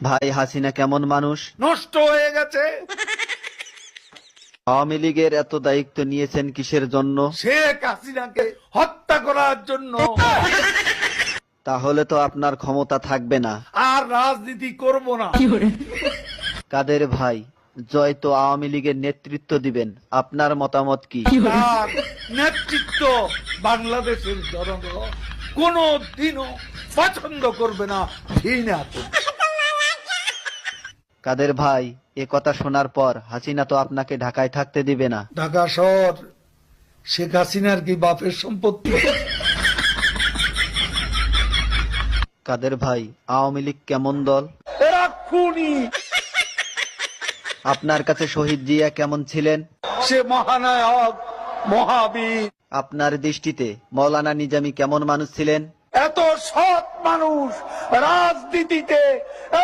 ভাই হাসিনা কেমন মানুষ? নষ্ট হয়ে গেছে। আওয়ামী লীগের এত দায়িত্ব নিয়েছেন কিসের জন্য? শেখ হাসিনাকে হত্যা করার জন্য। তাহলে তো আপনার ক্ষমতা থাকবে না। আর রাজনীতি করব না। কাদের ভাই, জয় তো আওয়ামী লীগের নেতৃত্ব দিবেন, আপনার মতামত কি? তার নেতৃত্ব বাংলাদেশের জনগণ কোনো দিনও পছন্দ করবে না, ঘৃণা করবে। কাদের ভাই, এ কথা শোনার পর হাসিনা তো আপনাকে ঢাকায় থাকতে দিবে না। ঢাকা শহর শেখ হাসিনার কি বাপের সম্পত্তি? কাদের ভাই, আওয়ামী লীগ কেমন দল? এরা খুনি। আপনার কাছে শহীদ জিয়া কেমন ছিলেন? সে মহানায়ক, মহাবীর। আপনার দৃষ্টিতে মৌলানা নিজামী কেমন মানুষ ছিলেন? এত সৎ মানুষ রাজনীতিতে